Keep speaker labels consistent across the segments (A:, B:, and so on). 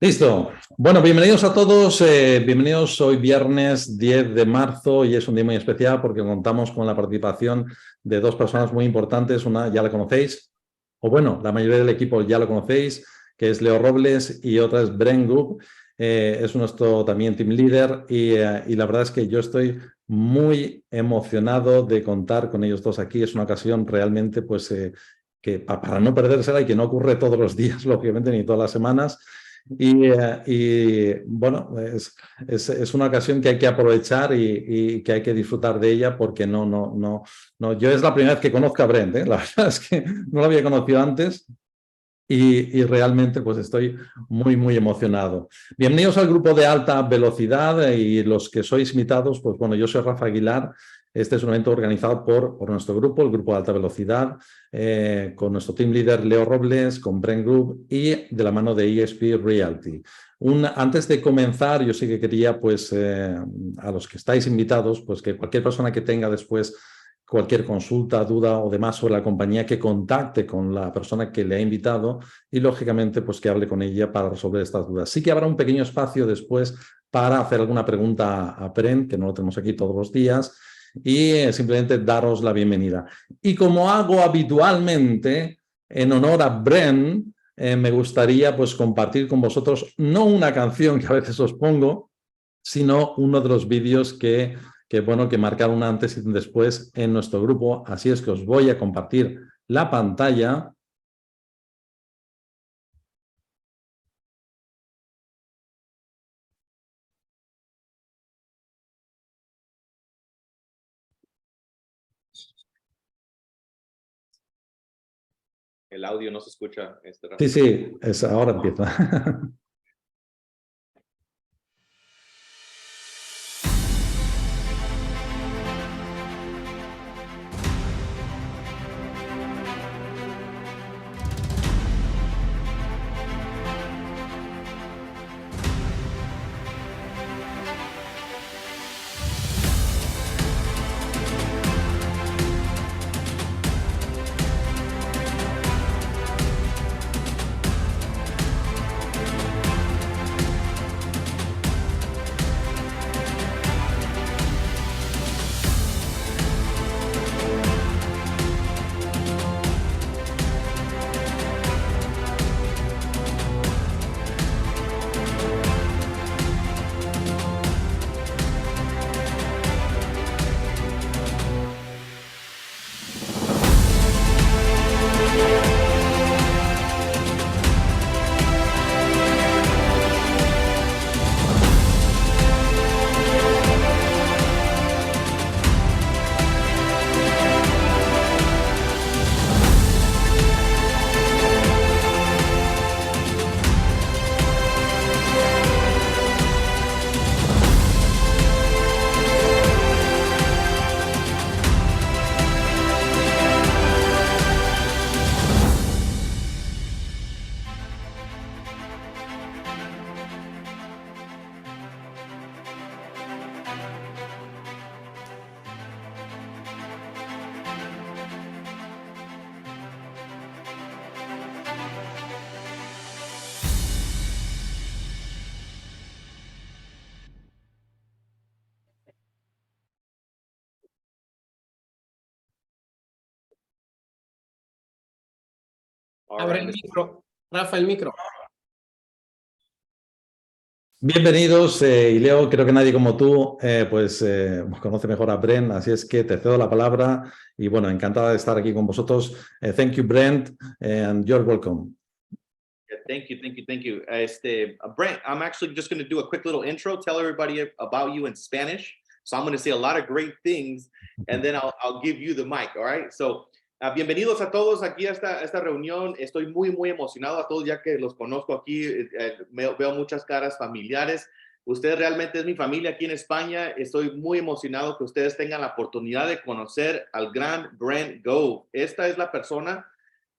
A: Listo. Bueno, bienvenidos a todos. Bienvenidos hoy viernes 10 de marzo y es un día muy especial porque contamos con la participación de dos personas muy importantes. Una ya la conocéis, o bueno, la mayoría del equipo ya lo conocéis, que es Leo Robles, y otra es Brent Gove. Es nuestro también team leader y la verdad es que yo estoy muy emocionado de contar con ellos dos aquí. Es una ocasión realmente pues que para no perdérsela y que no ocurre todos los días, lógicamente, ni todas las semanas. Bueno, es una ocasión que hay que aprovechar y que hay que disfrutar de ella porque no. Yo es la primera vez que conozco a Brent, ¿eh? La verdad es que no lo había conocido antes y realmente pues estoy muy emocionado. Bienvenidos al grupo de alta velocidad y los que sois invitados, pues bueno, yo soy Rafa Aguilar. Este es un evento organizado por nuestro grupo, el grupo de alta velocidad, con nuestro team leader Leo Robles, con Brent Gove y de la mano de EXP REALTY. Antes de comenzar, yo sí que quería, pues, a los que estáis invitados, pues que cualquier persona que tenga después cualquier consulta, duda o demás sobre la compañía, que contacte con la persona que le ha invitado y, lógicamente, pues que hable con ella para resolver estas dudas. Sí que habrá un pequeño espacio después para hacer alguna pregunta a Brent, que no lo tenemos aquí todos los días, y simplemente daros la bienvenida. Y como hago habitualmente, en honor a Brent, me gustaría pues compartir con vosotros no una canción que a veces os pongo, sino uno de los vídeos que marcaron un antes y un después en nuestro grupo. Así es que os voy a compartir la pantalla.
B: El audio no se escucha.
A: Sí, ahora empieza.
C: Abre el micro, Rafa, el micro.
A: Bienvenidos, y Leo, creo que nadie como tú conoce mejor a Brent, así es que te cedo la palabra y bueno, encantada de estar aquí con vosotros. Thank you, Brent, and you're welcome.
B: Yeah, thank you. Brent, I'm actually just going to do a quick little intro, tell everybody about you in Spanish. So I'm going to say a lot of great things, and then I'll give you the mic, all right? So, bienvenidos a todos aquí a esta reunión. Estoy muy emocionado a todos ya que los conozco aquí. Veo muchas caras familiares. Ustedes realmente es mi familia aquí en España. Estoy muy emocionado que ustedes tengan la oportunidad de conocer al gran Brent Gove. Esta es la persona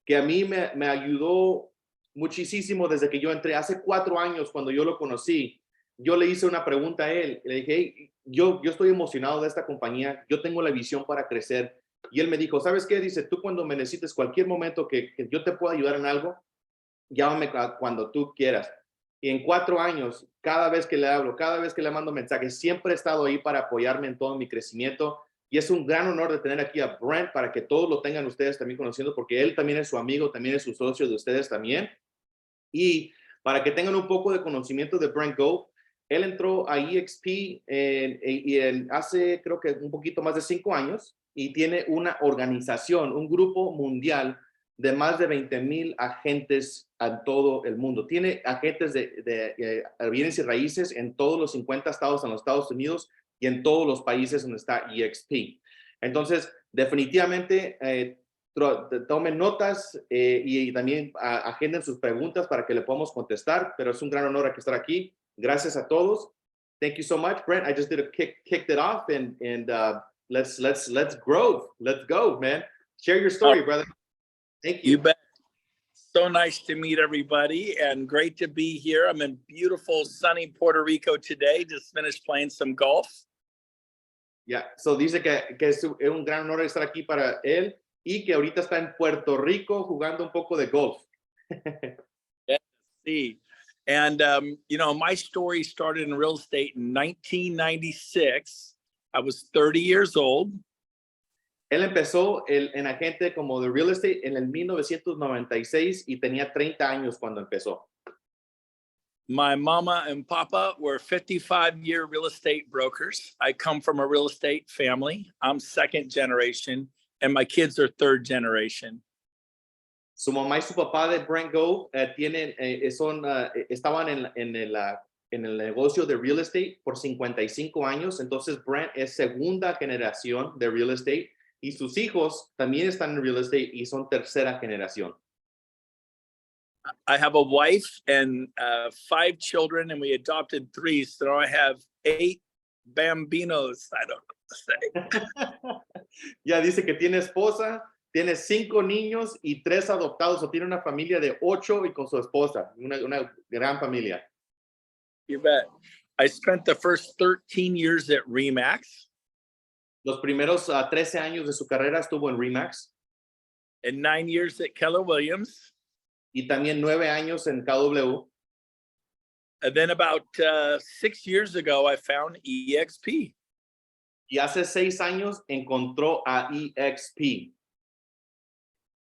B: que a mí me ayudó muchísimo desde que yo entré. Hace 4 años, cuando yo lo conocí, yo le hice una pregunta a él. Le dije, hey, yo estoy emocionado de esta compañía. Yo tengo la visión para crecer. Y él me dijo, ¿sabes qué? Dice, tú cuando me necesites cualquier momento que yo te pueda ayudar en algo, llámame cuando tú quieras. Y en 4 años, cada vez que le hablo, cada vez que le mando mensajes, siempre he estado ahí para apoyarme en todo mi crecimiento. Y es un gran honor de tener aquí a Brent para que todos lo tengan ustedes también conociendo, porque él también es su amigo, también es su socio de ustedes también. Y para que tengan un poco de conocimiento de Brent Gove, él entró a EXP hace creo que un poquito más de 5 años y tiene una organización, un grupo mundial de más de 20,000 agentes en todo el mundo. Tiene agentes de bienes y raíces en todos los 50 estados en los Estados Unidos y en todos los países donde está EXP. Entonces, definitivamente, tomen notas y también agenden sus preguntas para que le podamos contestar, pero es un gran honor estar aquí. Gracias a todos. Thank you so much, Brent. I just kicked it off and let's grow. Let's go, man. Share your story, brother. Thank you.
D: You bet. So nice to meet everybody and great to be here. I'm in beautiful, sunny Puerto Rico today. Just finished playing some golf.
B: Yeah, so dice que es un gran honor estar aquí para él y que ahorita está en Puerto Rico jugando un poco de golf.
D: Yeah, see. And, you know, my story started in real estate in 1996. I was 30 years old.
B: Él empezó en agente como de real estate en el 1996 y tenía 30 años cuando empezó.
D: My mama and papa were 55-year real estate brokers. I come from a real estate family. I'm second generation, and my kids are third generation.
B: Su mamá y su papá de Brent Gove estaban en el negocio de real estate por 55 años. Entonces, Brent es segunda generación de real estate y sus hijos también están en real estate y son tercera generación.
D: I have a wife and 5 children, and we adopted 3. So now I have 8 bambinos. I don't know what to say.
B: Ya dice que tiene esposa, tiene 5 niños y 3 adoptados. O tiene una familia de 8 y con su esposa. Una gran familia.
D: You bet. I spent the first 13 years at RE/MAX.
B: Los primeros 13 años de su carrera estuvo en RE/MAX.
D: And 9 years at Keller Williams.
B: Y también 9 años en KW.
D: And then about 6 years ago, I found EXP.
B: Y hace 6 años encontró a EXP.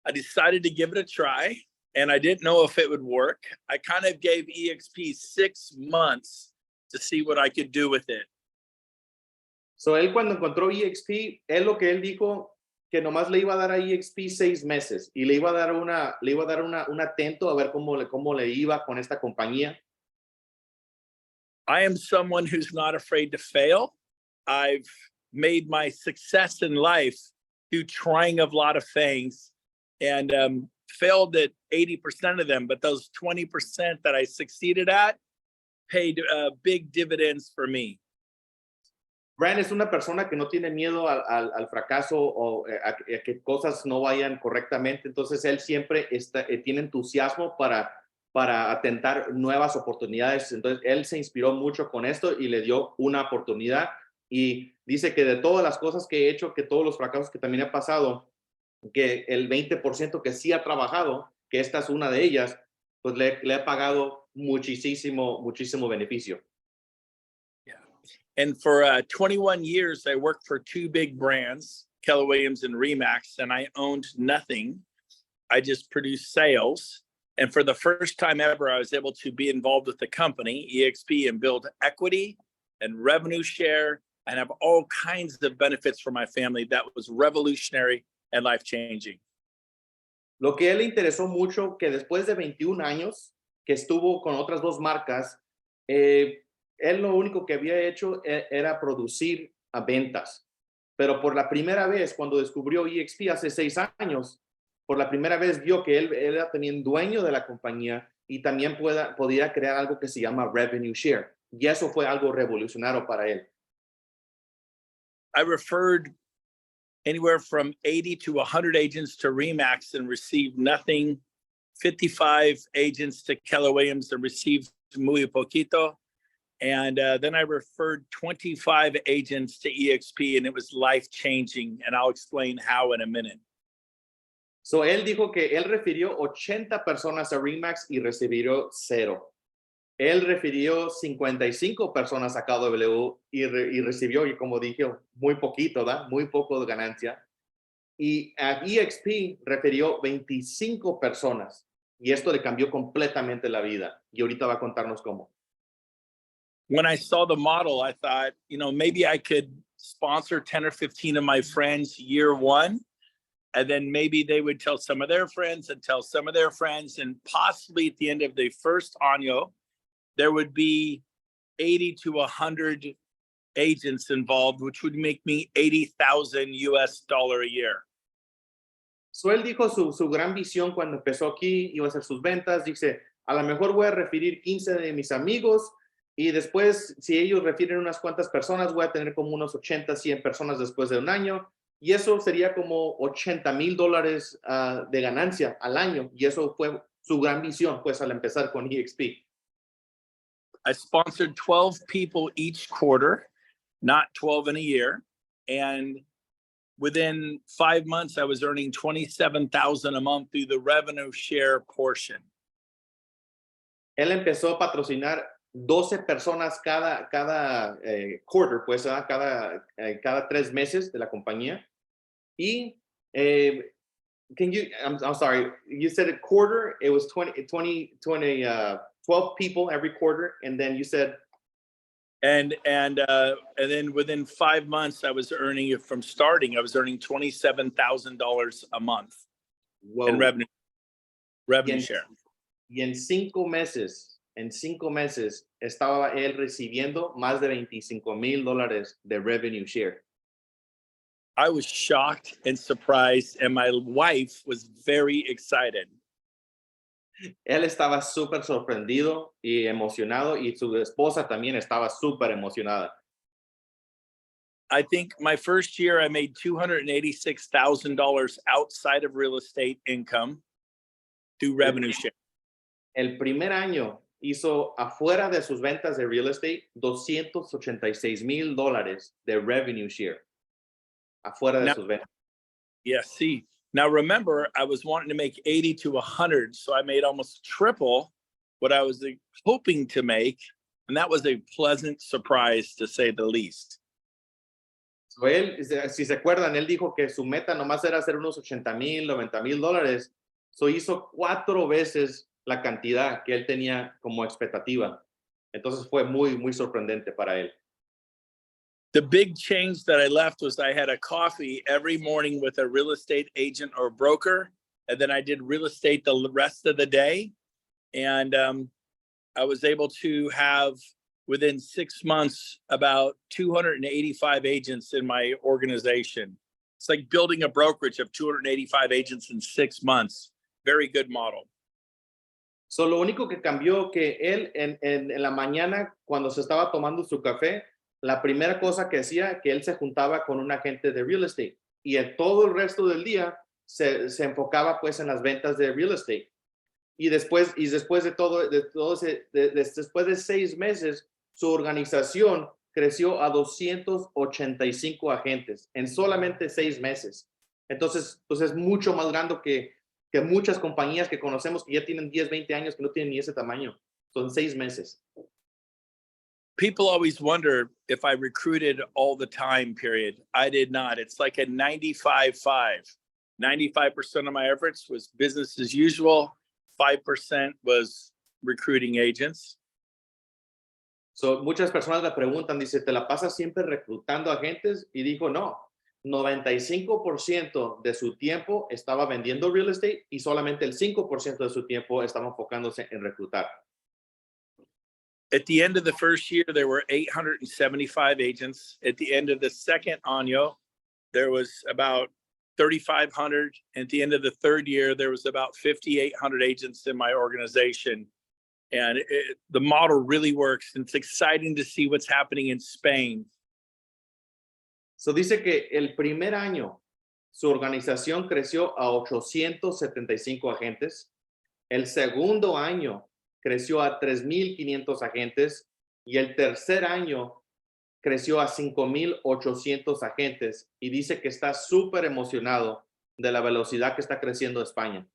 D: I decided to give it a try, and I didn't know if it would work. I kind of gave EXP 6 months to see what I could do with it.
B: So él cuando encontró EXP, lo que él dijo que nomás le iba a dar a EXP 6 meses y le iba a dar un atento a ver cómo le iba con esta compañía.
D: I am someone who's not afraid to fail. I've made my success in life through trying a lot of things and failed at 80% of them, but those 20% that I succeeded at paid big dividends for me.
B: Brent es una persona que no tiene miedo al fracaso o a que cosas no vayan correctamente. Entonces, él siempre tiene entusiasmo para atentar nuevas oportunidades. Entonces, él se inspiró mucho con esto y le dio una oportunidad. Y dice que de todas las cosas que he hecho, que todos los fracasos que también he pasado, que el 20% que sí ha trabajado, que esta es una de ellas, pues le ha pagado muchísimo beneficio.
D: And for 21 years, I worked for 2 big brands, Keller Williams and RE/MAX, and I owned nothing. I just produced sales. And for the first time ever, I was able to be involved with the company, EXP, and build equity and revenue share and have all kinds of benefits for my family. That was revolutionary and life-changing.
B: Lo que a él le interesó mucho, que después de 21 años que estuvo con otras 2 marcas, él lo único que había hecho era producir ventas. Pero por la primera vez, cuando descubrió EXP hace 6 años, por la primera vez vio que él era también dueño de la compañía y también podía crear algo que se llama revenue share. Y eso fue algo revolucionario para él.
D: I referred anywhere from 80 to 100 agents to RE/MAX and received nothing. 55 agents to Keller Williams and received muy poquito. And then I referred 25 agents to EXP, and it was life-changing. And I'll explain how in a minute.
B: So él dijo que él refirió 80 personas a RE/MAX y recibió 0. Él refirió 55 personas a KW y recibió, y como dije, muy poquito, ¿verdad? Muy poco de ganancia. Y a EXP refirió 25 personas. Y esto le cambió completamente la vida. Y ahorita va a contarnos cómo.
D: When I saw the model, I thought, you know, maybe I could sponsor 10 or 15 of my friends year one. And then maybe they would tell some of their friends and tell some of their friends. And possibly at the end of the first año, there would be 80 to 100 agents involved, which would make me $80,000 a year.
B: So él dijo su gran visión cuando empezó aquí, iba a hacer sus ventas. Dice, a lo mejor voy a referir 15 de mis amigos y después, si ellos refieren unas cuantas personas, voy a tener como unos 80, 100 personas después de un año. Y eso sería como $80,000 de ganancia al año. Y eso fue su gran visión, pues, al empezar con EXP.
D: I sponsored 12 people each quarter, not 12 in a year. And within 5 months, I was earning $27,000 a month through the revenue share portion.
B: Él empezó a patrocinar 12 personas cada quarter, pues, cada 3 meses de la compañía. Y, I'm sorry, you said a quarter, it was 12 people every quarter, and then you said,
D: and then within 5 months, I was earning it from starting. I was earning $27,000 a month in revenue share.
B: Y en 5 meses, estaba él recibiendo más de $25,000 de revenue share.
D: I was shocked and surprised, and my wife was very excited.
B: Él estaba súper sorprendido y emocionado, y su esposa también estaba súper emocionada.
D: I think my first year I made $286,000 outside of real estate income through revenue share.
B: El primer año hizo, afuera de sus ventas de real estate, $286,000 de revenue share. Afuera de sus ventas.
D: Yeah, see. Now remember, I was wanting to make 80 to 100, so I made almost triple what I was hoping to make, and that was a pleasant surprise, to say the least.
B: So él, si se acuerdan, él dijo que su meta nomás era hacer unos $80,000, $90,000. So hizo 4 veces la cantidad que él tenía como expectativa. Entonces fue muy, muy sorprendente para él.
D: The big change that I left was I had a coffee every morning with a real estate agent or broker, and then I did real estate the rest of the day. And I was able to have, within 6 months, about 285 agents in my organization. It's like building a brokerage of 285 agents in 6 months. Very good model.
B: So lo único que cambió que él en la mañana, cuando se estaba tomando su café, la primera cosa que hacía, que él se juntaba con un agente de real estate, y en todo el resto del día se enfocaba pues en las ventas de real estate. Y después de 6 meses, su organización creció a 285 agentes en solamente 6 meses. Entonces, pues es mucho más grande que muchas compañías que conocemos que ya tienen 10, 20 años que no tienen ni ese tamaño. Son 6 meses.
D: People always wonder if I recruited all the time, period. I did not. It's like a 95-5. 95% of my efforts was business as usual. 5% was recruiting agents.
B: So, muchas personas me preguntan, dice, ¿te la pasas siempre reclutando agentes? Y dijo, no, 95% de su tiempo estaba vendiendo real estate y solamente el 5% de su tiempo estaba enfocándose en reclutar.
D: At the end of the first year, there were 875 agents. At the end of the second año, there was about 3,500. At the end of the third year, there was about 5,800 agents in my organization. And the model really works. It's exciting to see what's happening in Spain.
B: So dice que el primer año su organización creció a 875 agentes. El segundo año creció a 3,500 agentes y el tercer año creció a 5,800 agentes, y dice que está súper emocionado de la velocidad que está creciendo España.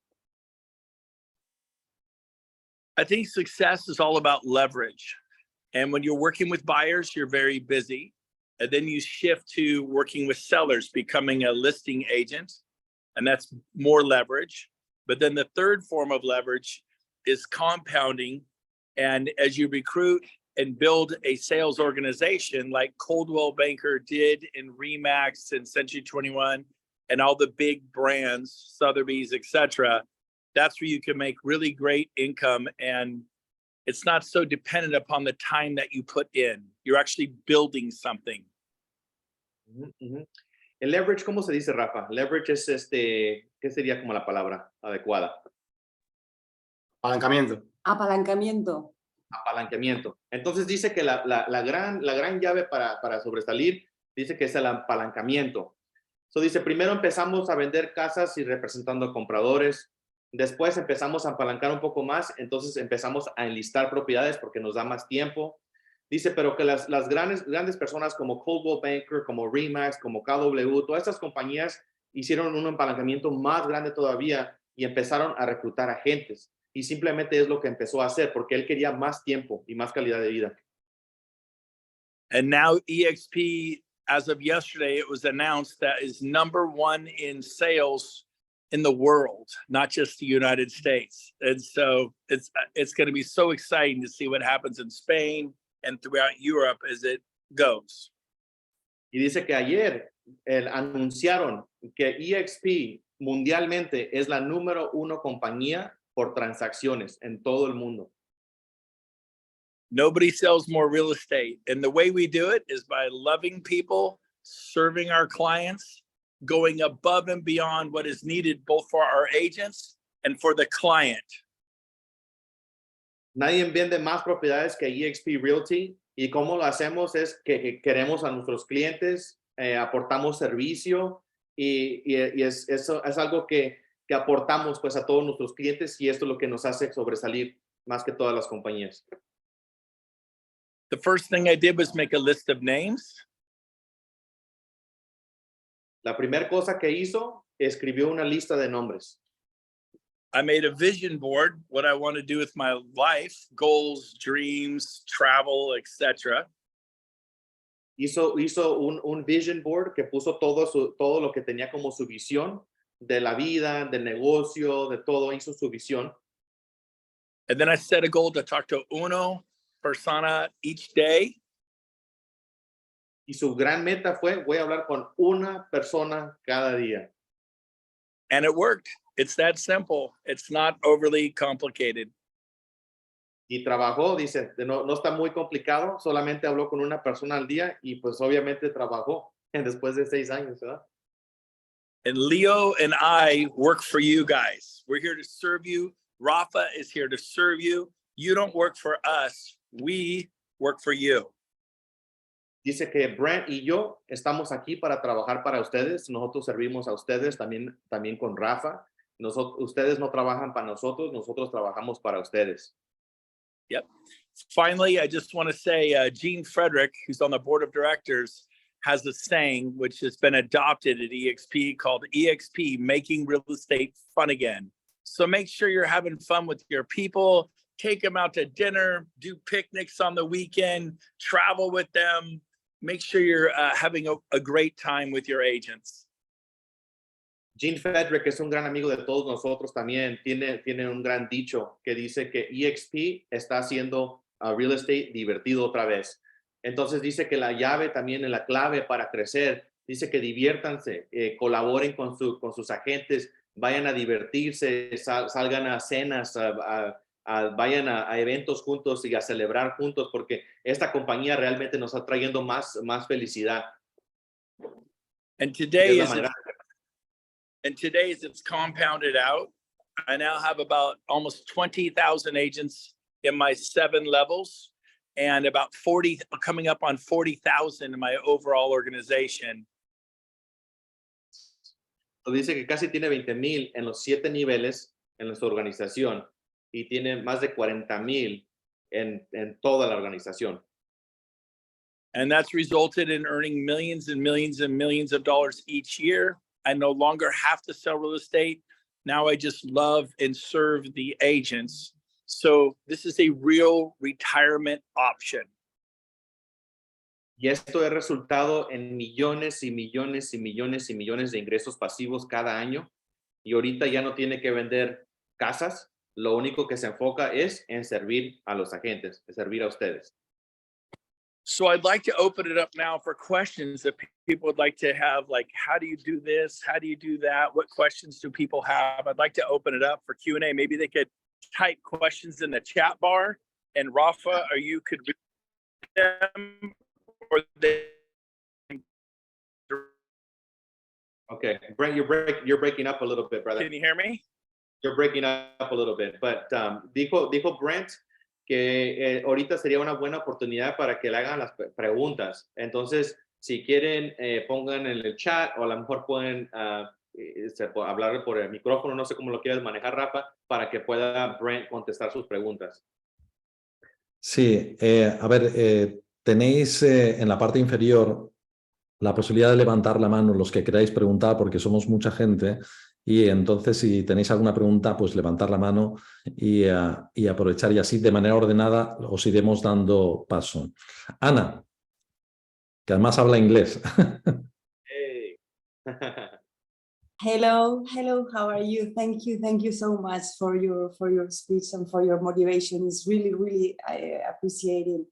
D: I think success is all about leverage. And when you're working with buyers, you're very busy. And then you shift to working with sellers, becoming a listing agent, and that's more leverage. But then the third form of leverage is compounding. And as you recruit and build a sales organization like Coldwell Banker did in RE/MAX and Century 21 and all the big brands, Sotheby's, etc., that's where you can make really great income, and it's not so dependent upon the time that you put in. You're actually building something.
B: El leverage, ¿cómo se dice, Rafa? Leverage es ¿qué sería como la palabra adecuada?
E: Apalancamiento.
F: Apalancamiento.
B: Apalancamiento. Entonces dice que la gran llave para sobresalir, dice que es el apalancamiento. Dice, primero empezamos a vender casas y representando a compradores. Después empezamos a apalancar un poco más, entonces empezamos a enlistar propiedades porque nos da más tiempo. Dice, pero que las grandes personas como Coldwell Banker, como RE/MAX, como KW, todas estas compañías hicieron un apalancamiento más grande todavía y empezaron a reclutar agentes. Y simplemente es lo que empezó a hacer porque él quería más tiempo y más calidad de vida.
D: And now EXP, as of yesterday, it was announced that is #1 in sales in the world, not just the United States. And so it's going to be so exciting to see what happens in Spain and throughout Europe as it goes.
B: Y dice que ayer anunciaron que EXP mundialmente es la #1 compañía por transacciones en todo el mundo.
D: Nobody sells more real estate. And the way we do it is by loving people, serving our clients, going above and beyond what is needed both for our agents and for the client.
B: Nadie vende más propiedades que EXP Realty, y cómo lo hacemos es que queremos a nuestros clientes, aportamos servicio y eso es algo que aportamos pues a todos nuestros clientes, y esto es lo que nos hace sobresalir más que todas las compañías.
D: The first thing I did was make a list of names.
B: La primera cosa que hizo, escribió una lista de nombres.
D: I made a vision board, what I want to do with my life, goals, dreams, travel, etc.
B: Hizo un vision board que puso todo lo que tenía como su visión de la vida, del negocio, de todo, hizo su visión.
D: And then I set a goal to talk to uno persona each day.
B: Y su gran meta fue, voy a hablar con una persona cada día.
D: And it worked. It's that simple. It's not overly complicated.
B: Y trabajó, dice, no está muy complicado, solamente habló con una persona al día y pues obviamente trabajó después de 6 años, ¿verdad?
D: And Leo and I work for you guys. We're here to serve you. Rafa is here to serve you. You don't work for us. We work for you.
B: Dice que Brent y yo estamos aquí para trabajar para ustedes. Nosotros servimos a ustedes también con Rafa. Ustedes no trabajan para nosotros, nosotros trabajamos para ustedes.
D: Yep. Finally, I just want to say Gene Frederick, who's on the board of directors, has a saying which has been adopted at EXP called EXP, Making Real Estate Fun Again. So make sure you're having fun with your people. Take them out to dinner, do picnics on the weekend, travel with them. Make sure you're having a great time with your agents.
B: Gene Frederick es un gran amigo de todos nosotros también. Tiene un gran dicho que dice que EXP está haciendo real estate divertido otra vez. Entonces dice que la llave también, la clave para crecer, dice que diviértanse, colaboren con sus agentes, vayan a divertirse, salgan a cenas, vayan a eventos juntos y a celebrar juntos, porque esta compañía realmente nos está trayendo más felicidad.
D: And today as it's compounded out, I now have about almost 20,000 agents in my 7 levels and about 40, coming up on 40,000 in my overall organization.
B: Dice que casi tiene 20,000 en los 7 niveles en nuestra organización y tiene más de 40,000 en toda la organización.
D: And that's resulted in earning millions and millions and millions of dollars each year. I no longer have to sell real estate. Now I just love and serve the agents. So this is a real retirement option.
B: Y esto es resultado en millones y millones y millones y millones de ingresos pasivos cada año. Y ahorita ya no tiene que vender casas. Lo único que se enfoca es en servir a los agentes, en servir a ustedes.
D: So I'd like to open it up now for questions that people would like to have, like, how do you do this? How do you do that? What questions do people have? I'd like to open it up for Q&A. Maybe they could type questions in the chat bar, and Rafa, or you could read them, or they.
B: Okay, Brent, you're breaking up a little bit, brother.
D: Can you hear me?
B: You're breaking up a little bit, but dijo Brent que ahorita sería una buena oportunidad para que le hagan las preguntas. Entonces, si quieren, pongan en el chat o a lo mejor pueden hablar por el micrófono, no sé cómo lo quieras manejar, Rafa, para que pueda Brent contestar sus preguntas.
A: Sí, a ver, tenéis en la parte inferior la posibilidad de levantar la mano los que queráis preguntar, porque somos mucha gente, y entonces si tenéis alguna pregunta, pues levantar la mano y aprovechar, y así de manera ordenada os iremos dando paso. Ana, que además habla inglés.
B: Hey.
E: Hello, how are you? Thank you so much for your speech and for your motivation. It's really I appreciate it.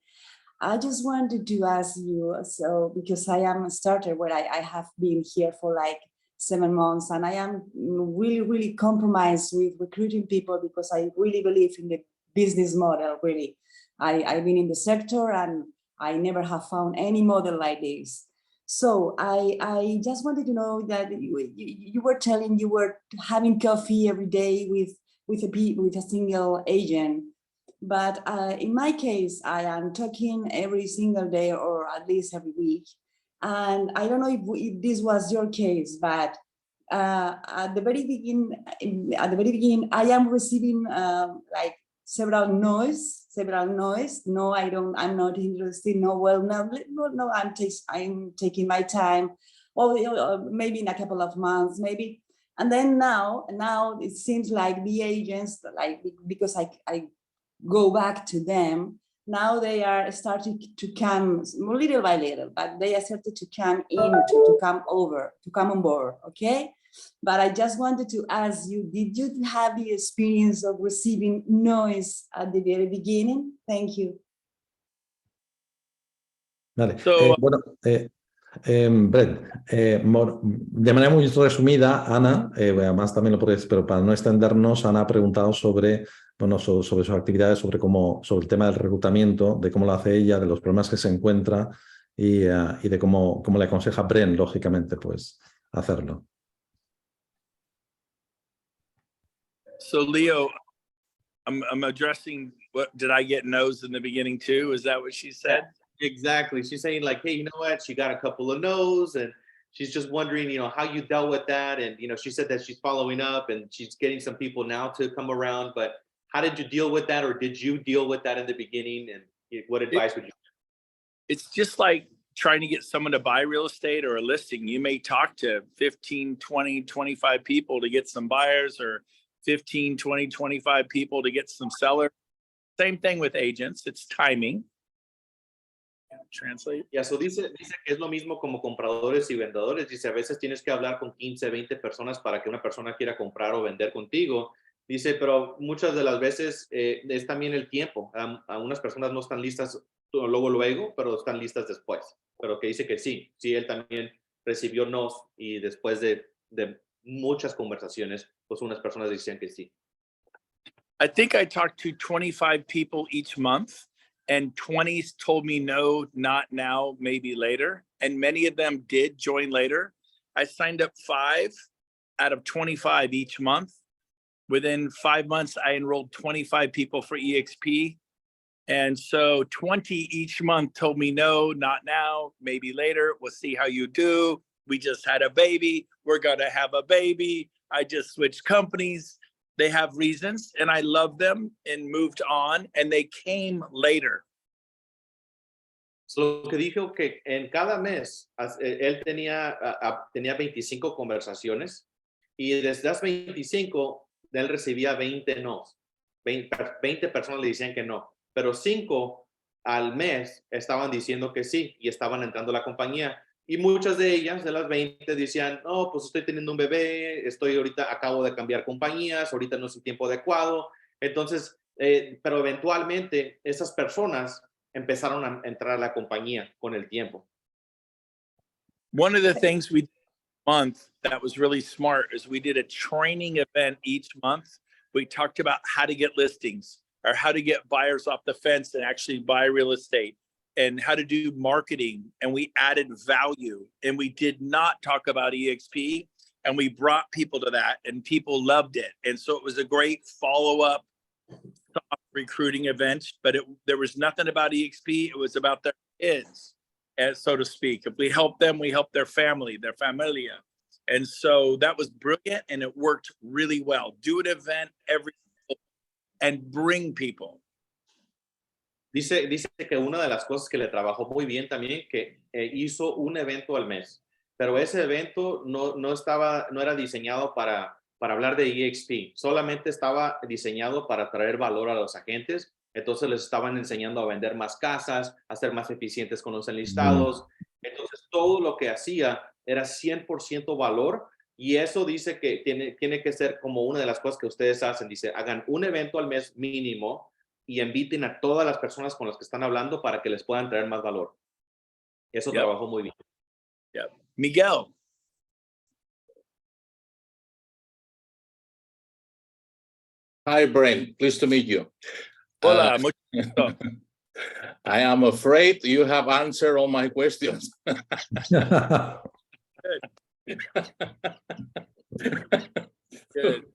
E: I just wanted to ask you, so because I am a starter where I have been here for like 7 months, and I am really compromised with recruiting people because I really believe in the business model. Really, I've been in the sector and I never have found any model like this. So I just wanted to know that you were telling you were having coffee every day with a single agent. But in my case, I am talking every single day or at least every week. And I don't know if this was your case, but at the very beginning, I am receiving like several no's. No, I'm not interested. No, well, no, I'm taking my time. Or maybe in a couple of months, maybe. And then now it seems like the agents, like, because I go back to them, now they are starting to come little by little, but they are started to come in, to come on board, okay? But I just wanted to ask you, did you have the experience of receiving noise at the very beginning? Thank you.
A: Vale.
D: So,
A: Brent, de manera muy resumida, Ana, además también lo podéis, pero para no extendernos, Ana ha preguntado sobre sus actividades, sobre el tema del reclutamiento, de cómo lo hace ella, de los problemas que se encuentra y de cómo le aconseja Brent, lógicamente, pues, hacerlo.
D: So Leo, I'm addressing did I get no's in the beginning too? Is that what she said?
B: Yeah, exactly. She's saying like, hey, you know what? She got a couple of no's and she's just wondering, how you dealt with that. And, she said that she's following up and she's getting some people now to come around, but how did you deal with that? Or did you deal with that in the beginning? And what advice would you give?
D: It's just like trying to get someone to buy real estate or a listing. You may talk to 15, 20, 25 people to get some buyers, or 15, 20, 25 people to get some sellers. Same thing with agents. It's timing. Translate.
B: Yeah, so dice que es lo mismo como compradores y vendedores. Dice, a veces tienes que hablar con 15, 20 personas para que una persona quiera comprar o vender contigo. Dice, pero muchas de las veces es también el tiempo. Algunas personas no están listas luego, pero están listas después. Pero que dice que sí, él también recibió no, y después de muchas conversaciones, pues unas personas decían que sí.
D: I think I talked to 25 people each month, and 20 told me no, not now, maybe later. And many of them did join later. I signed up 5 out of 25 each month. Within 5 months, I enrolled 25 people for EXP. And so 20 each month told me no, not now, maybe later. We'll see how you do. We just had a baby. We're going to have a baby. I just switched companies. They have reasons, and I love them and moved on, and they came later.
B: So, lo que dijo que en cada mes él tenía 25 conversaciones y desde las 25 él recibía 20 no. 20 personas le decían que no, pero 5 al mes estaban diciendo que sí y estaban entrando a la compañía. Y muchas de ellas, de las 20, decían, no, pues estoy teniendo un bebé, acabo de cambiar compañías, ahorita no es el tiempo adecuado. Entonces, pero eventualmente esas personas empezaron a entrar a la compañía con el tiempo.
D: One of the things we did this month that was really smart is we did a training event each month. We talked about how to get listings or how to get buyers off the fence and actually buy real estate and how to do marketing. And we added value, and we did not talk about EXP, and we brought people to that and people loved it. And so it was a great follow-up recruiting event, but there was nothing about EXP. It was about their kids, so to speak. If we help them, we help their family, their familia. And so that was brilliant, and it worked really well. Do an event every and bring people.
B: Dice que una de las cosas que le trabajó muy bien también, que hizo un evento al mes, pero ese evento no era diseñado para hablar de EXP, solamente estaba diseñado para traer valor a los agentes. Entonces les estaban enseñando a vender más casas, a ser más eficientes con los enlistados. Entonces todo lo que hacía era 100% valor, y eso dice que tiene que ser como una de las cosas que ustedes hacen. Dice, hagan un evento al mes mínimo y inviten a todas las personas con las que están hablando para que les puedan traer más valor. Eso trabajó muy bien.
D: Yeah. Miguel.
F: Hi, Brent. Pleased to meet you.
D: Hola, mucho gusto.
F: I am afraid you have answered all my questions.
D: Good.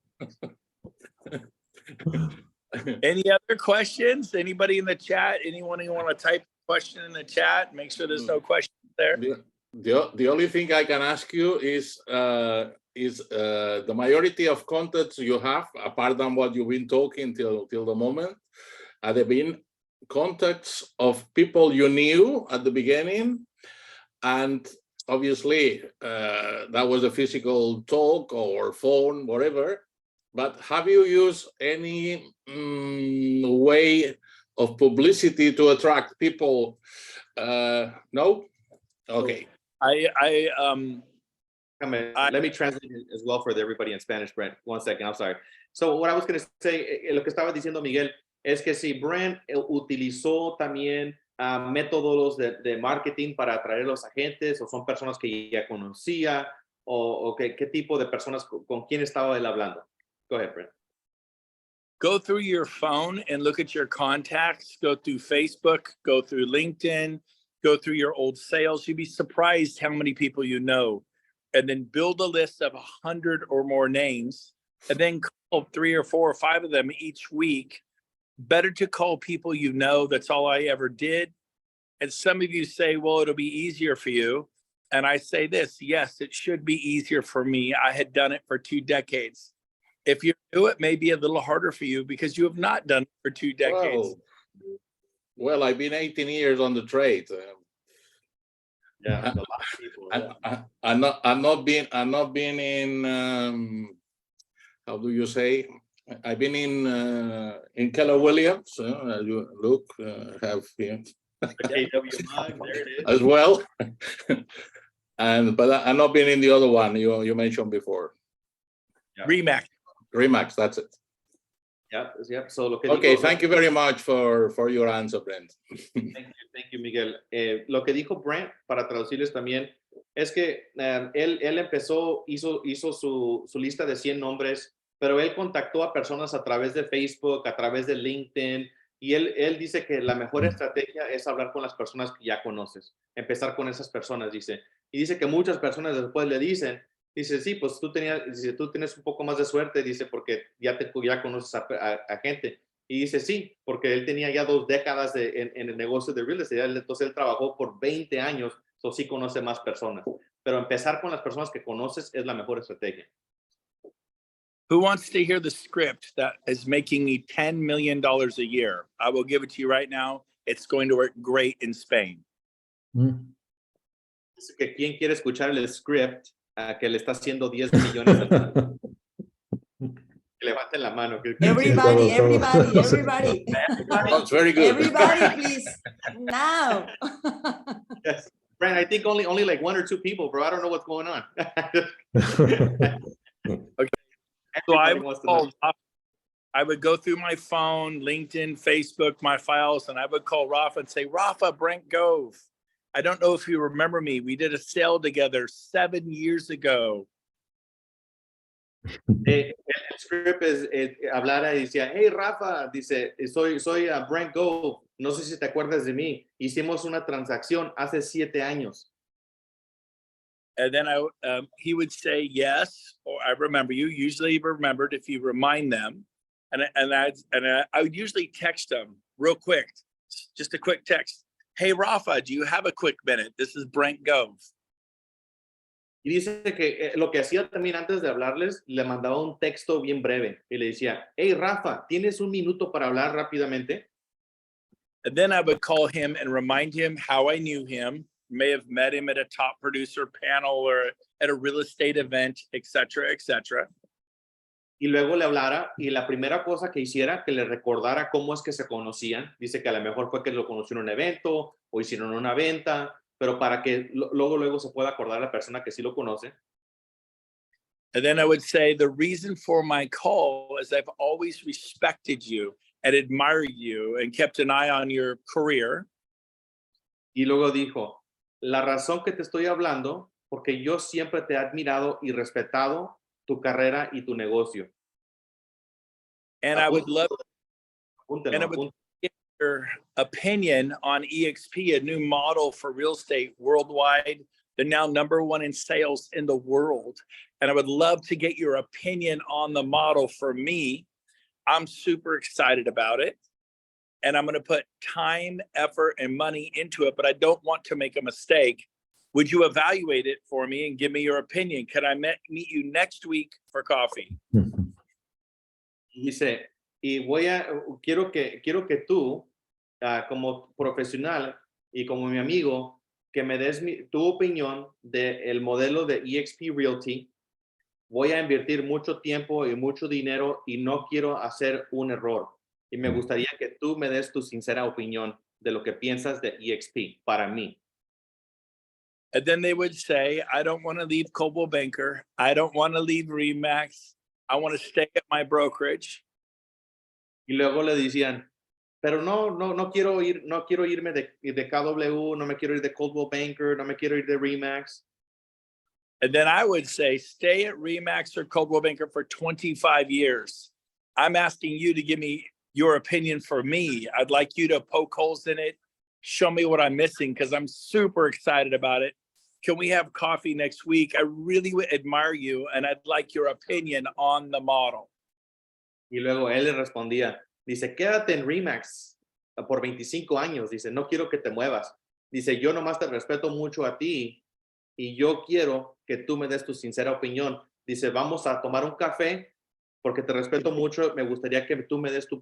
D: Any other questions? Anybody in the chat? Anyone who want to type a question in the chat? Make sure there's no questions there.
F: The only thing I can ask you is the majority of contacts you have, apart from what you've been talking till the moment, have there been contacts of people you knew at the beginning? And obviously, that was a physical talk or phone, whatever. But have you used any way of publicity to attract people? No? Okay.
B: Let me translate it as well for everybody in Spanish, Brent. 1 second, I'm sorry. So what I was going to say, lo que estaba diciendo Miguel, es que si Brent utilizó también métodos de marketing para atraer a los agentes, o son personas que ya conocía, o qué tipo de personas, con quién estaba él hablando. Go ahead, Brent.
D: Go through your phone and look at your contacts. Go through Facebook, go through LinkedIn, go through your old sales. You'd be surprised how many people you know. And then build a list of 100 or more names, and then call 3 or 4 or 5 of them each week. Better to call people you know. That's all I ever did. And some of you say, well, it'll be easier for you. And I say this, yes, it should be easier for me. I had done it for 2 decades. If you do it, may be a little harder for you because you have not done it for 2 decades.
F: Well, I've been 18 years on the trade.
B: Yeah, a lot of people.
F: I'm not been in how do you say? I've been in Keller Williams. As you look, have here
B: There it is.
F: as well. But I've not been in the other one you mentioned before.
B: Yeah.
F: Remax, that's it.
B: Yep. So
F: okay, thank you very much for your answer, Brent.
B: Thank you, Miguel. Lo que dijo Brent, para traducirles también, es que él empezó, hizo su lista de 100 nombres, pero él contactó a personas a través de Facebook, a través de LinkedIn, y él dice que la mejor estrategia es hablar con las personas que ya conoces, empezar con esas personas, dice. Y dice que muchas personas después le dicen, dice, sí, pues tú tienes un poco más de suerte, dice, porque ya conoces a gente. Y dice, sí, porque él tenía ya 2 décadas en el negocio de real estate, entonces él trabajó por 20 años, entonces sí conoce más personas. Pero empezar con las personas que conoces es la mejor estrategia.
D: Who wants to hear the script that is making me $10 million a year? I will give it to you right now. It's going to work great in Spain.
B: Dice que ¿quién quiere escuchar el script que le está haciendo 10 millones? Que le levanten la mano.
E: Everybody,
A: todo.
E: everybody.
F: Sounds very good.
E: Everybody, please, now.
B: Yes. Brent, I think only like 1 or 2 people, bro. I don't know what's going on.
D: So
B: Everybody wants to know.
D: I would go through my phone, LinkedIn, Facebook, my files, and I would call Rafa and say, Rafa, Brent Gove. I don't know if you remember me. We did a sale together 7 years ago.
B: El script es hablara y decía, hey Rafa, dice, soy Brent Gove, no sé si te acuerdas de mí, hicimos una transacción hace 7 años.
D: And then he would say yes, or I remember you. Usually remembered if you remind them, and I would usually text them real quick, just a quick text. Hey Rafa, do you have a quick minute? This is Brent Gove.
B: Y dice que lo que hacía también antes de hablarles, le mandaba un texto bien breve y le decía, hey Rafa, ¿tienes un minuto para hablar rápidamente?
D: And then I would call him and remind him how I knew him. May have met him at a top producer panel or at a real estate event, etc., etc.
B: Y luego le hablara y la primera cosa que hiciera, que le recordara cómo es que se conocían. Dice que a lo mejor fue que lo conoció en un evento o hicieron una venta, pero para que luego se pueda acordar la persona que sí lo conoce.
D: And then I would say, the reason for my call is I've always respected you and admired you and kept an eye on your career.
B: Y luego dijo, la razón que te estoy hablando, porque yo siempre te he admirado y respetado tu carrera y tu negocio.
D: And I would love
B: Apúntelo.
D: get your opinion on EXP, a new model for real estate worldwide. They're now #1 in sales in the world. And I would love to get your opinion on the model for me. I'm super excited about it. And I'm going to put time, effort, and money into it, but I don't want to make a mistake. Would you evaluate it for me and give me your opinion? Can I meet you next week for coffee?
B: Dice, y quiero que tú, como profesional y como mi amigo, que me des tu opinión del modelo de EXP Realty. Voy a invertir mucho tiempo y mucho dinero y no quiero hacer un error. Y me gustaría que tú me des tu sincera opinión de lo que piensas de EXP para mí.
D: And then they would say, I don't want to leave Coldwell Banker. I don't want to leave RE/MAX. I want to stay at my brokerage.
B: Y luego le decían, pero no quiero irme de KW, no me quiero ir de Coldwell Banker, no me quiero ir de RE/MAX.
D: And then I would say, stay at RE/MAX or Coldwell Banker for 25 years. I'm asking you to give me your opinion for me. I'd like you to poke holes in it, show me what I'm missing, because I'm super excited about it. Can we have coffee next week? I really would admire you, and I'd like your opinion on the model.
B: Y luego él le respondía, dice, quédate en RE/MAX por 25 años. Dice, no quiero que te muevas. Dice, yo nomás te respeto mucho a ti y yo quiero que tú me des tu sincera opinión. Dice, vamos a tomar un café porque te respeto mucho. Me gustaría que tú me des tu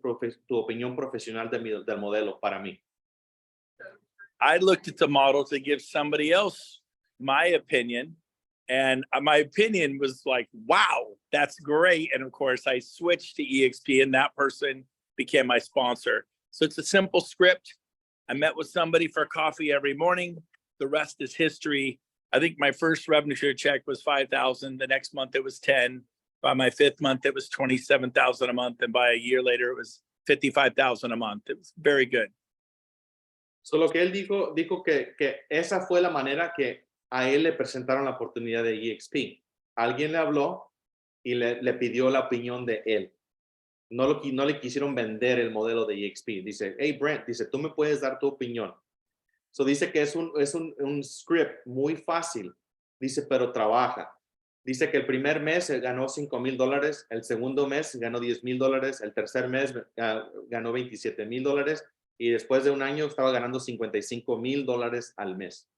B: opinión profesional del modelo para mí.
D: I looked at the model to give somebody else my opinion. And my opinion was like, wow, that's great. And of course, I switched to EXP and that person became my sponsor. So it's a simple script. I met with somebody for coffee every morning. The rest is history. I think my first revenue share check was $5,000. The next month it was 10. By my 5th month, it was $27,000 a month. And by a year later, it was $55,000 a month. It was very good.
B: So lo que él dijo que esa fue la manera que a él le presentaron la oportunidad de EXP. Alguien le habló y le pidió la opinión de él. No le quisieron vender el modelo de EXP. Dice, hey Brent, dice, tú me puedes dar tu opinión. So dice que es un script muy fácil. Dice, pero trabaja. Dice que el primer mes ganó $5,000, el segundo mes ganó $10,000, el tercer mes ganó $27,000 y después de un año estaba ganando $55,000 al mes.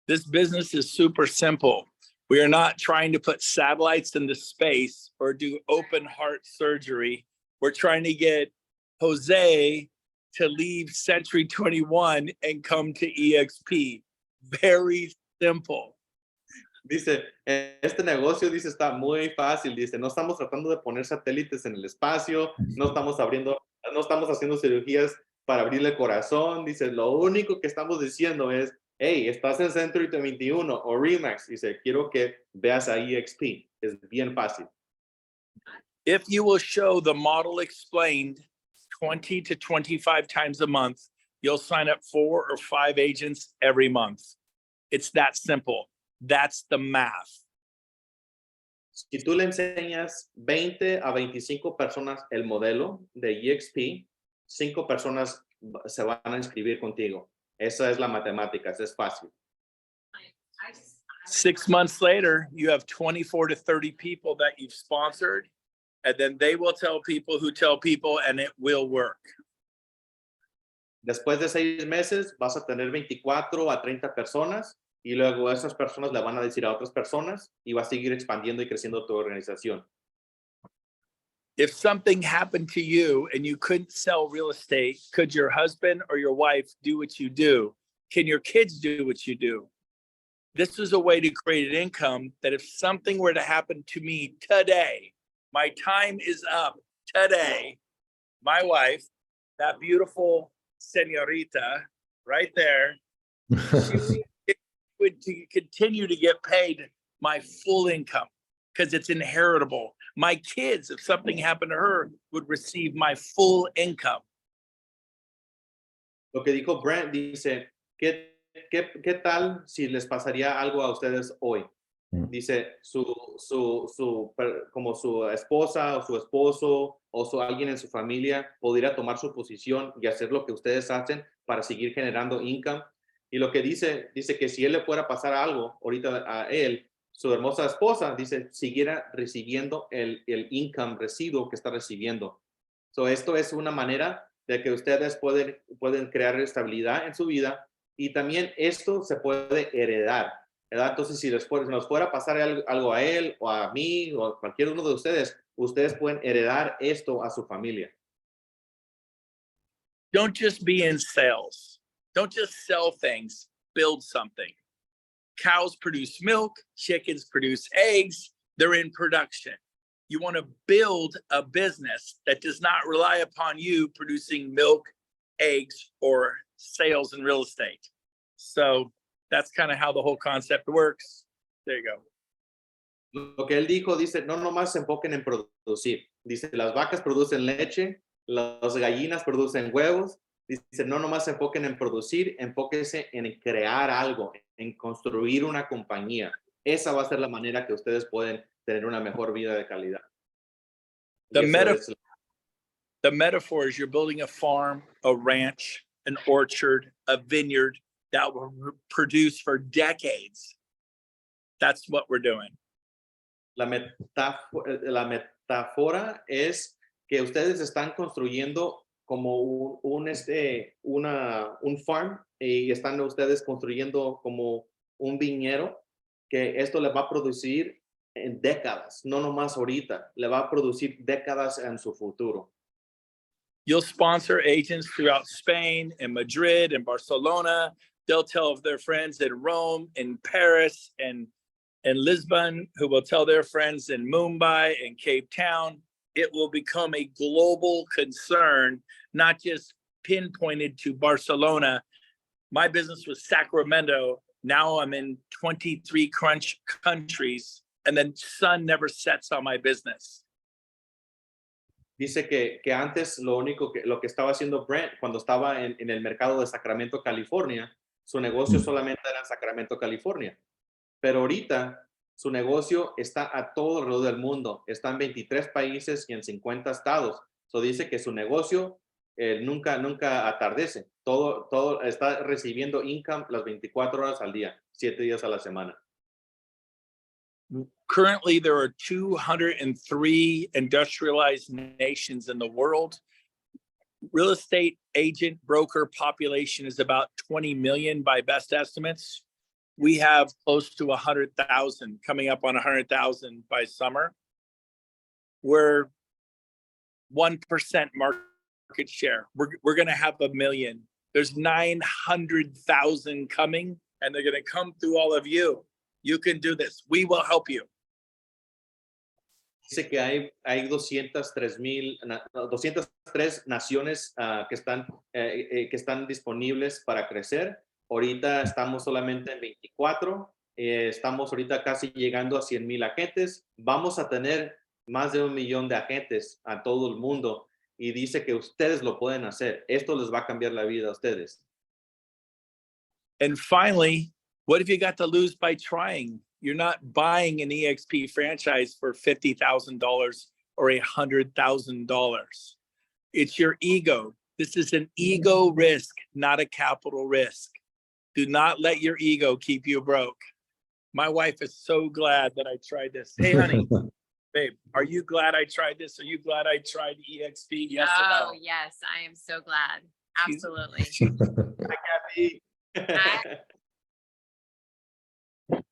D: This business is super simple. We are not trying to put satellites into space or do open heart surgery. We're trying to get Jose to leave Century 21 and come to EXP. Very simple.
B: Dice, este negocio, dice, está muy fácil. Dice, no estamos tratando de poner satélites en el espacio, no estamos haciendo cirugías para abrirle el corazón. Dice, lo único que estamos diciendo es, hey, estás en Century 21 o Remax. Dice, quiero que veas a EXP. Es bien fácil.
D: If you will show the model explained 20 to 25 times a month, you'll sign up 4 or 5 agents every month. It's that simple. That's the math.
B: Si tú le enseñas 20 a 25 personas el modelo de EXP, 5 personas se van a inscribir contigo. Esa es la matemática, eso es fácil.
D: 6 months later, you have 24 to 30 people that you've sponsored, and then they will tell people who tell people, and it will work.
B: Después de 6 meses, vas a tener 24 a 30 personas y luego esas personas le van a decir a otras personas y va a seguir expandiendo y creciendo tu organización.
D: If something happened to you and you couldn't sell real estate, could your husband or your wife do what you do? Can your kids do what you do? This is a way to create an income that if something were to happen to me today, my time is up today, my wife, that beautiful señorita right there, she would continue to get paid my full income because it's inheritable. My kids, if something happened to her, would receive my full income.
B: Lo que dijo Brent, dice, ¿qué tal si les pasaría algo a ustedes hoy? Dice, como su esposa o su esposo o alguien en su familia podría tomar su posición y hacer lo que ustedes hacen para seguir generando income. Y lo que dice que si él le fuera a pasar algo ahorita a él, su hermosa esposa, dice, siguiera recibiendo el income residuo que está recibiendo. So, esto es una manera de que ustedes pueden crear estabilidad en su vida y también esto se puede heredar, ¿verdad? Entonces, si nos fuera a pasar algo a él o a mí o a cualquier uno de ustedes pueden heredar esto a su familia.
D: Don't just be in sales. Don't just sell things, build something. Cows produce milk, chickens produce eggs, they're in production. You want to build a business that does not rely upon you producing milk, eggs, or sales in real estate. So that's kind of how the whole concept works. There you go.
B: Lo que él dijo, dice, no nomás se enfoquen en producir. Dice, las vacas producen leche, las gallinas producen huevos. Dice, no nomás se enfoquen en producir, enfóquense en crear algo, en construir una compañía. Esa va a ser la manera que ustedes pueden tener una mejor vida de calidad.
D: The metaphor is you're building a farm, a ranch, an orchard, a vineyard that will produce for decades. That's what we're doing.
B: La metáfora es que ustedes están construyendo como un farm y están ustedes construyendo como un viñedo que esto le va a producir en décadas, no nomás ahorita, le va a producir décadas en su futuro.
D: You'll sponsor agents throughout Spain and Madrid and Barcelona. They'll tell of their friends in Rome, in Paris, and Lisbon, who will tell their friends in Mumbai and Cape Town. It will become a global concern, not just pinpointed to Barcelona. My business was Sacramento. Now I'm in 23 countries, and the sun never sets on my business.
B: Dice que antes lo que estaba haciendo Brent cuando estaba en el mercado de Sacramento, California, su negocio solamente era en Sacramento, California. Pero ahorita su negocio está a todo alrededor del mundo. Está en 23 países y en 50 estados. So dice que su negocio nunca atardece. Todo está recibiendo income las 24 horas al día, 7 días a la semana.
D: Currently, there are 203 industrialized nations in the world. Real estate agent broker population is about 20 million by best estimates. We have close to 100,000, coming up on 100,000 by summer. We're 1% market share. We're going to have 1 million. There's 900,000 coming, and they're going to come through all of you. You can do this. We will help you.
B: Dice que hay 203 naciones que están disponibles para crecer. Ahorita estamos solamente en 24. Estamos ahorita casi llegando a 100,000 agentes. Vamos a tener más de 1 millón de agentes a todo el mundo. Y dice que ustedes lo pueden hacer. Esto les va a cambiar la vida a ustedes.
D: And finally, what if you got to lose by trying? You're not buying an EXP franchise for $50,000 or $100,000. It's your ego. This is an ego risk, not a capital risk. Do not let your ego keep you broke. My wife is so glad that I tried this. Hey, honey, babe, are you glad I tried this? Are you glad I tried EXP? Yes or no?
G: Oh, yes, I am so glad. Absolutely.
B: Hi, Kathy.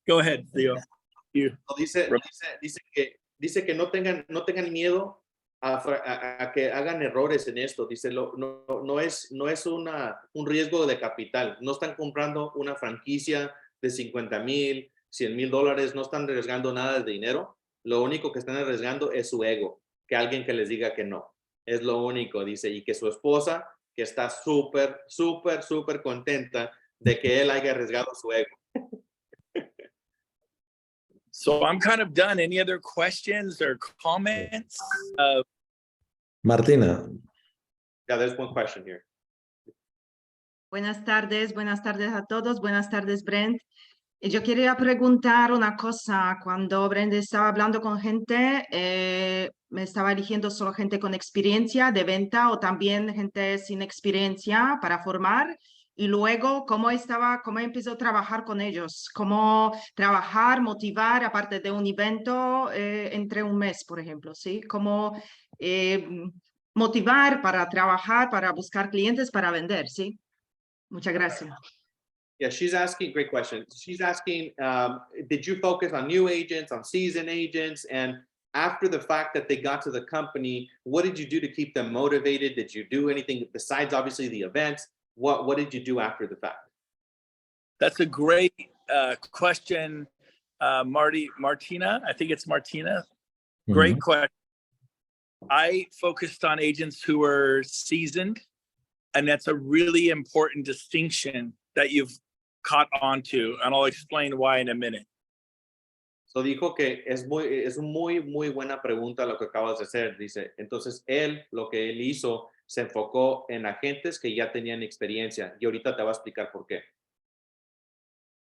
D: Go ahead, Theo. You.
B: Dice que no tengan miedo a que hagan errores en esto. Dice, no es un riesgo de capital. No están comprando una franquicia de 50,000, $100,000. No están arriesgando nada de dinero. Lo único que están arriesgando es su ego. Que alguien que les diga que no. Es lo único, dice. Y que su esposa, que está súper, súper, súper contenta de que él haya arriesgado su ego.
D: So I'm kind of done. Any other questions or comments?
A: Martina.
B: Yeah, there's one question here.
H: Buenas tardes a todos. Buenas tardes, Brent. Yo quería preguntar una cosa. Cuando Brent estaba hablando con gente, me estaba eligiendo solo gente con experiencia de venta o también gente sin experiencia para formar. Y luego, ¿cómo empezó a trabajar con ellos? ¿Cómo trabajar, motivar, aparte de un evento entre un mes, por ejemplo? ¿Sí? ¿Cómo motivar para trabajar, para buscar clientes, para vender? ¿Sí? Muchas gracias.
B: Yeah, she's asking, great question. She's asking, did you focus on new agents, on seasoned agents? And after the fact that they got to the company, what did you do to keep them motivated? Did you do anything besides obviously the events? What did you do after the fact?
D: That's a great question, Martina. I think it's Martina. Great question. I focused on agents who were seasoned, and that's a really important distinction that you've caught on to, and I'll explain why in a minute.
B: So dijo que es muy buena pregunta lo que acabas de hacer. Dice, entonces lo que él hizo se enfocó en agentes que ya tenían experiencia y ahorita te va a explicar por qué.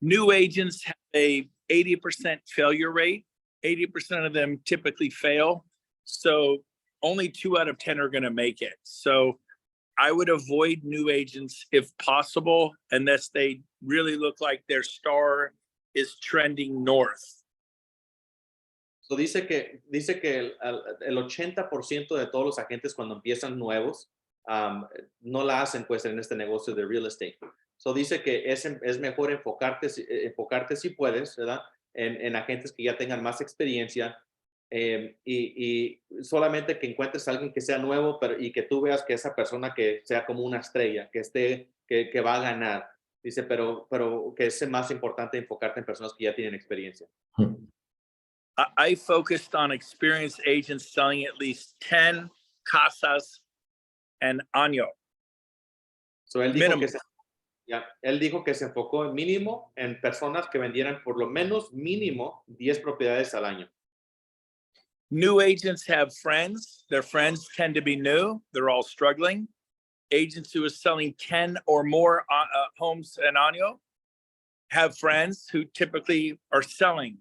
D: New agents have a 80% failure rate. 80% of them typically fail. So only 2 out of 10 are going to make it. So I would avoid new agents if possible, unless they really look like their star is trending north.
B: So dice que el 80% de todos los agentes cuando empiezan nuevos no la hacen pues en este negocio de real estate. So dice que es mejor enfocarte si puedes, ¿verdad? En agentes que ya tengan más experiencia y solamente que encuentres a alguien que sea nuevo y que tú veas que esa persona que sea como una estrella, que va a ganar. Dice, pero que es más importante enfocarte en personas que ya tienen experiencia.
D: I focused on experienced agents selling at least 10 casas an año.
B: So él dijo que se enfocó mínimo en personas que vendieran por lo menos mínimo 10 propiedades al año.
D: New agents have friends. Their friends tend to be new. They're all struggling. Agents who are selling 10 or more homes an año have friends who typically are selling.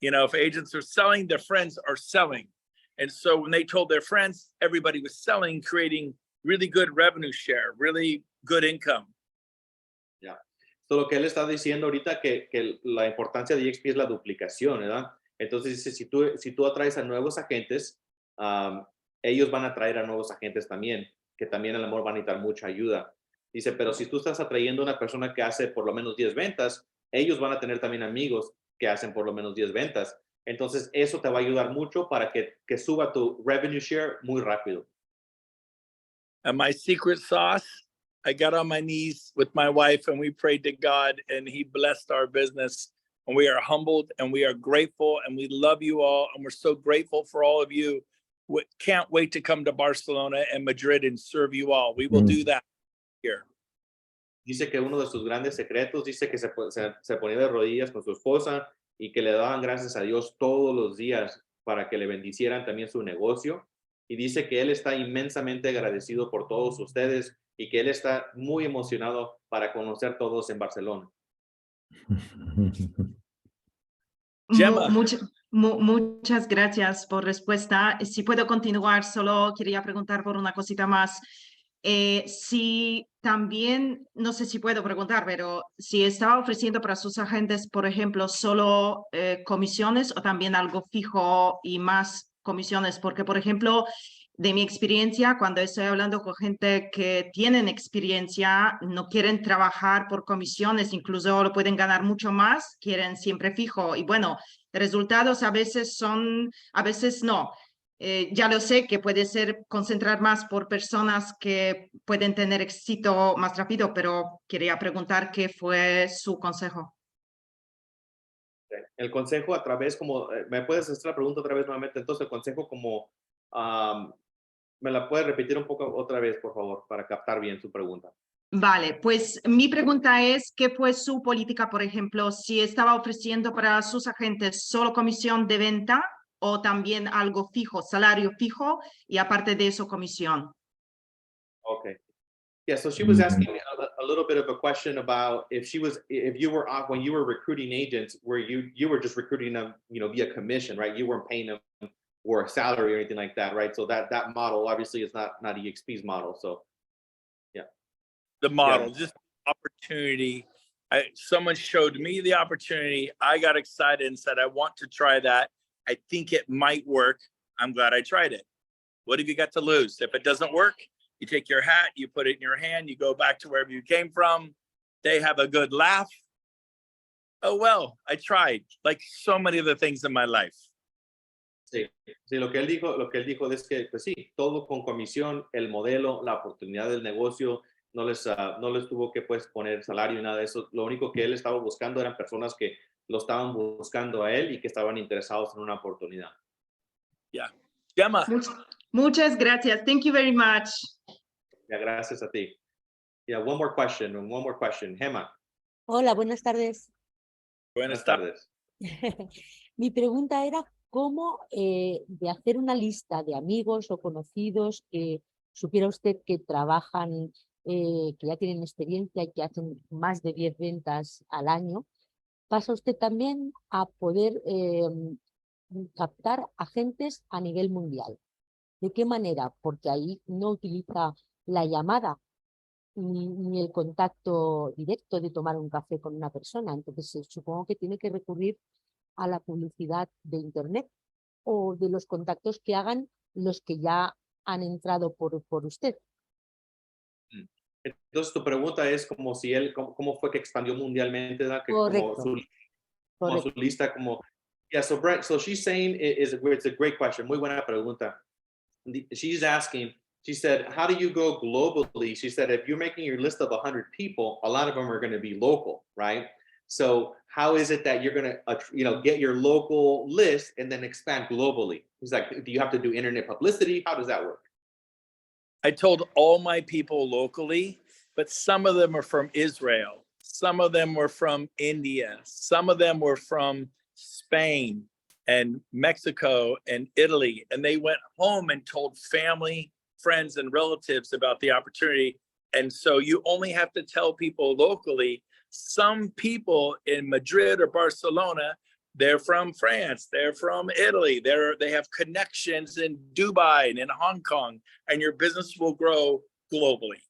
D: You know, if agents are selling, their friends are selling. And so when they told their friends, everybody was selling, creating really good revenue share, really good income.
B: Yeah. So lo que él está diciendo ahorita que la importancia de EXP es la duplicación, ¿verdad? Entonces dice, si tú atraes a nuevos agentes, ellos van a atraer a nuevos agentes también, que también a lo mejor van a necesitar mucha ayuda. Dice, pero si tú estás atrayendo a una persona que hace por lo menos 10 ventas, ellos van a tener también amigos que hacen por lo menos 10 ventas. Entonces, eso te va a ayudar mucho para que suba tu revenue share muy rápido.
D: And my secret sauce, I got on my knees with my wife and we prayed to God and he blessed our business and we are humbled and we are grateful and we love you all. And we're so grateful for all of you. We can't wait to come to Barcelona and Madrid and serve you all. We will do that here.
B: Dice que uno de sus grandes secretos, dice que se ponía de rodillas con su esposa y que le daban gracias a Dios todos los días para que le bendicieran también su negocio. Y dice que él está inmensamente agradecido por todos ustedes y que él está muy emocionado para conocer todos en Barcelona.
D: Gemma.
H: Muchas gracias por respuesta. Si puedo continuar, solo quería preguntar por una cosita más. Si también, no sé si puedo preguntar, pero si estaba ofreciendo para sus agentes, por ejemplo, solo comisiones o también algo fijo y más comisiones, porque, por ejemplo, de mi experiencia, cuando estoy hablando con gente que tienen experiencia, no quieren trabajar por comisiones, incluso lo pueden ganar mucho más, quieren siempre fijo. Y bueno, resultados a veces son, a veces no. Ya lo sé que puede ser concentrar más por personas que pueden tener éxito más rápido, pero quería preguntar qué fue su consejo.
B: El consejo a través como, ¿me puedes hacer la pregunta otra vez nuevamente? Entonces el consejo como, ¿me la puedes repetir un poco otra vez, por favor, para captar bien su pregunta?
H: Vale, pues mi pregunta es, ¿qué fue su política, por ejemplo, si estaba ofreciendo para sus agentes solo comisión de venta o también algo fijo, salario fijo y aparte de eso comisión?
B: Okay. Yeah, so she was asking a little bit of a question about if you were when you were recruiting agents, where you were just recruiting them, via commission, right? You weren't paying them or a salary or anything like that, right? So that model obviously is not EXP's model. So yeah.
D: The model, just opportunity. Someone showed me the opportunity. I got excited and said, I want to try that. I think it might work. I'm glad I tried it. What have you got to lose? If it doesn't work, you take your hat, you put it in your hand, you go back to wherever you came from. They have a good laugh. Oh, well, I tried, like so many other things in my life.
B: Sí, lo que él dijo es que, pues sí, todo con comisión, el modelo, la oportunidad del negocio, no les tuvo que pues poner salario y nada de eso. Lo único que él estaba buscando eran personas que lo estaban buscando a él y que estaban interesados en una oportunidad.
D: Yeah. Gemma.
H: Muchas gracias. Thank you very much.
B: Ya, gracias a ti. Yeah, one more question. Gemma.
I: Hola, buenas tardes.
B: Buenas tardes.
I: Mi pregunta era cómo de hacer una lista de amigos o conocidos que supiera usted que trabajan, que ya tienen experiencia y que hacen más de 10 ventas al año, pasa usted también a poder captar agentes a nivel mundial. ¿De qué manera? Porque ahí no utiliza la llamada ni el contacto directo de tomar un café con una persona. Entonces supongo que tiene que recurrir a la publicidad de Internet o de los contactos que hagan los que ya han entrado por usted.
B: Entonces tu pregunta es como si él, cómo fue que expandió mundialmente, ¿verdad?
I: Correcto.
B: Como su lista, como... Yeah, so Brent, so she's saying it's a great question. Muy buena pregunta. She's asking, she said, how do you go globally? She said, if you're making your list of 100 people, a lot of them are going to be local, right? So how is it that you're going to, get your local list and then expand globally? He's like, do you have to do internet publicity? How does that work?
D: I told all my people locally, but some of them are from Israel. Some of them were from India. Some of them were from Spain and Mexico and Italy. And they went home and told family, friends, and relatives about the opportunity. And so you only have to tell people locally. Some people in Madrid or Barcelona, they're from France, they're from Italy, they have connections in Dubai and in Hong Kong, and your business will grow globally.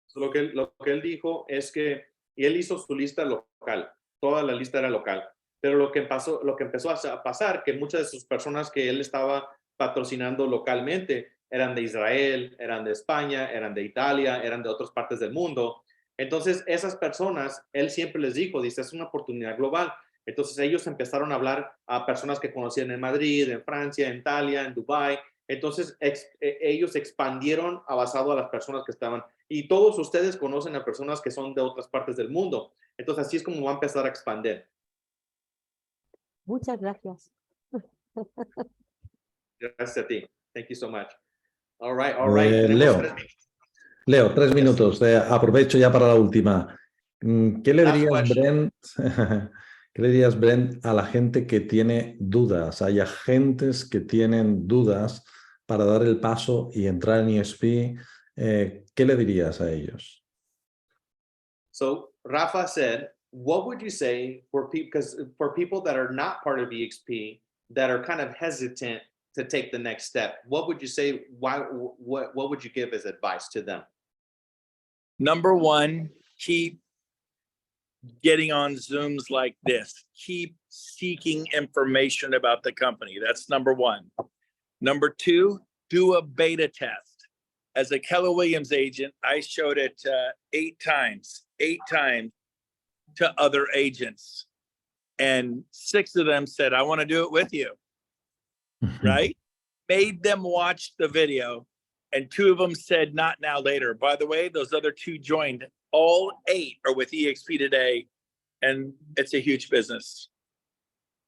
B: So lo que él dijo es que él hizo su lista local, toda la lista era local, pero lo que empezó a pasar, que muchas de sus personas que él estaba patrocinando localmente eran de Israel, eran de España, eran de Italia, eran de otras partes del mundo. Entonces, esas personas, él siempre les dijo, dice, es una oportunidad global. Entonces, ellos empezaron a hablar a personas que conocían en Madrid, en Francia, en Italia, en Dubái. Entonces, ellos expandieron basado a las personas que estaban y todos ustedes conocen a personas que son de otras partes del mundo. Entonces, así es como va a empezar a expandir.
I: Muchas gracias.
B: Gracias a ti. Thank you so much. All right, all right. Tenemos 3 minutos.
A: Leo, 3 minutos. Aprovecho ya para la última. ¿Qué le
B: Last
A: dirías,
B: question.
A: Brent? ¿Qué le dirías, Brent, a la gente que tiene dudas? Hay agentes que tienen dudas para dar el paso y entrar en EXP. ¿Qué le dirías a ellos?
B: So Rafa said, what would you say for people that are not part of EXP, that are kind of hesitant to take the next step? What would you say? What would you give as advice to them?
D: Number one, keep getting on Zooms like this. Keep seeking information about the company. That's number one. Number two, do a beta test. As a Keller Williams agent, I showed it 8 times to other agents. And 6 of them said, I want to do it with you, right? Made them watch the video. And 2 of them said, not now, later. By the way, those other 2 joined. All 8 are with EXP today. And it's a huge business.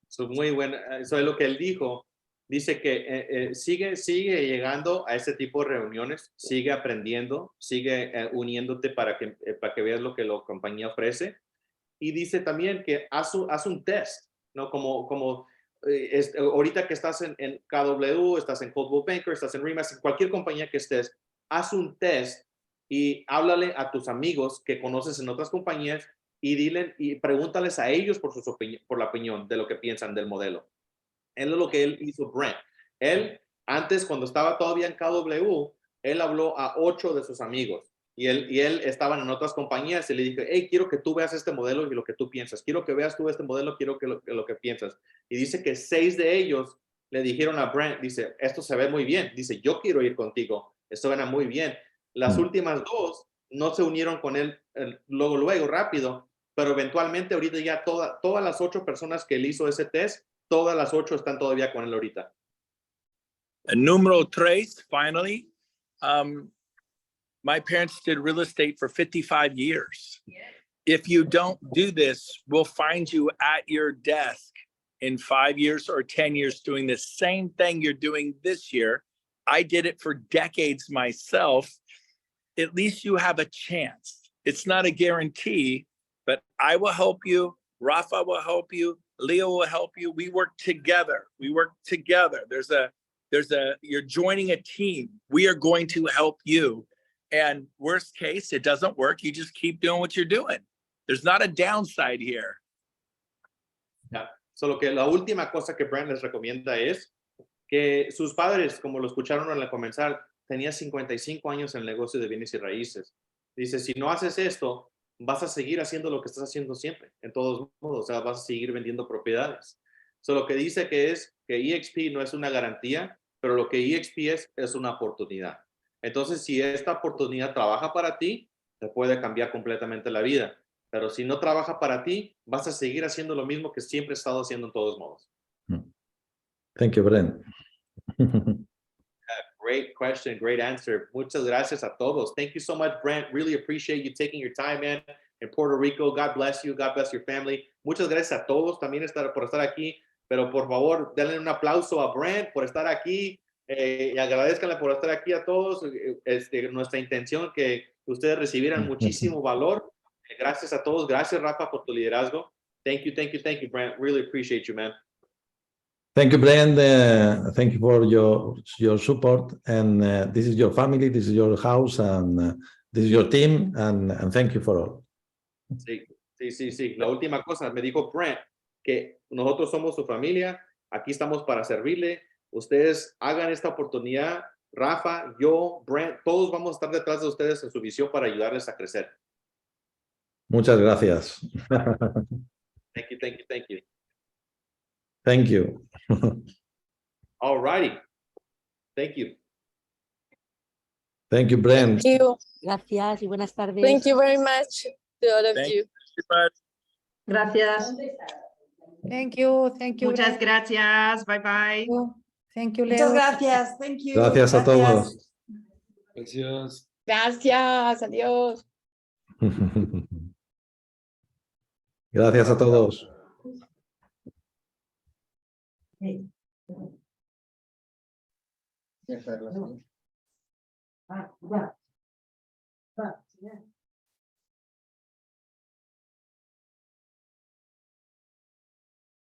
B: So muy bueno. Eso es lo que él dijo. Dice que sigue llegando a ese tipo de reuniones, sigue aprendiendo, sigue uniéndote para que veas lo que la compañía ofrece. Y dice también que haz un test, ¿no? Como ahorita que estás en KW, estás en Coldwell Banker, estás en RE/MAX, en cualquier compañía que estés, haz un test y háblale a tus amigos que conoces en otras compañías y pregúntales a ellos por la opinión de lo que piensan del modelo. Es lo que él hizo, Brent. Él, antes, cuando estaba todavía en KW, él habló a 8 de sus amigos y él estaban en otras compañías y le dije, hey, quiero que tú veas este modelo y lo que tú piensas. Quiero que veas tú este modelo, quiero que lo que piensas. Y dice que 6 de ellos le dijeron a Brent, dice, esto se ve muy bien. Dice, yo quiero ir contigo. Esto suena muy bien. Las últimas 2 no se unieron con él luego, rápido, pero eventualmente ahorita ya todas las 8 personas que él hizo ese test, todas las 8 están todavía con él ahorita.
D: Número 3, finally, my parents did real estate for 55 years. If you don't do this, we'll find you at your desk in 5 years or 10 years doing the same thing you're doing this year. I did it for decades myself. At least you have a chance. It's not a guarantee, but I will help you. Rafa will help you. Leo will help you. We work together. You're joining a team. We are going to help you. And worst case, it doesn't work. You just keep doing what you're doing. There's not a downside here.
B: Yeah. Solo que la última cosa que Brent les recomienda es que sus padres, como lo escucharon al comenzar, tenía 55 años en el negocio de bienes y raíces. Dice, si no haces esto, vas a seguir haciendo lo que estás haciendo siempre, en todos modos, o sea, vas a seguir vendiendo propiedades. So, lo que dice que es que EXP no es una garantía, pero lo que EXP es una oportunidad. Entonces, si esta oportunidad trabaja para ti, te puede cambiar completamente la vida. Pero si no trabaja para ti, vas a seguir haciendo lo mismo que siempre has estado haciendo en todos modos.
A: Thank you, Brent.
B: Great question, great answer. Muchas gracias a todos. Thank you so much, Brent. Really appreciate you taking your time, man, in Puerto Rico. God bless you. God bless your family. Muchas gracias a todos también por estar aquí. Pero por favor, denle un aplauso a Brent por estar aquí. Y agradezcanle por estar aquí a todos. Nuestra intención que ustedes recibieran muchísimo valor. Gracias a todos. Gracias, Rafa, por tu liderazgo. Thank you, Brent. Really appreciate you, man.
A: Thank you, Brent. Thank you for your support. And this is your family, this is your house, and this is your team. And thank you for all.
B: Sí. La última cosa, me dijo Brent, que nosotros somos su familia. Aquí estamos para servirle. Ustedes hagan esta oportunidad. Rafa, yo, Brent, todos vamos a estar detrás de ustedes en su visión para ayudarles a crecer.
A: Muchas gracias.
B: Thank you.
A: Thank you.
B: All righty. Thank you.
A: Thank you, Brent.
J: Thank you.
I: Gracias y buenas tardes.
J: Thank you very much to all of you.
H: Gracias.
K: Thank you.
H: Muchas gracias. Bye bye.
K: Thank you, Leo.
E: Muchas gracias. Thank you.
A: Gracias a todos.
C: Gracias.
K: Gracias, adiós.
A: Gracias a todos.
E: Ah, ya. Va, ya.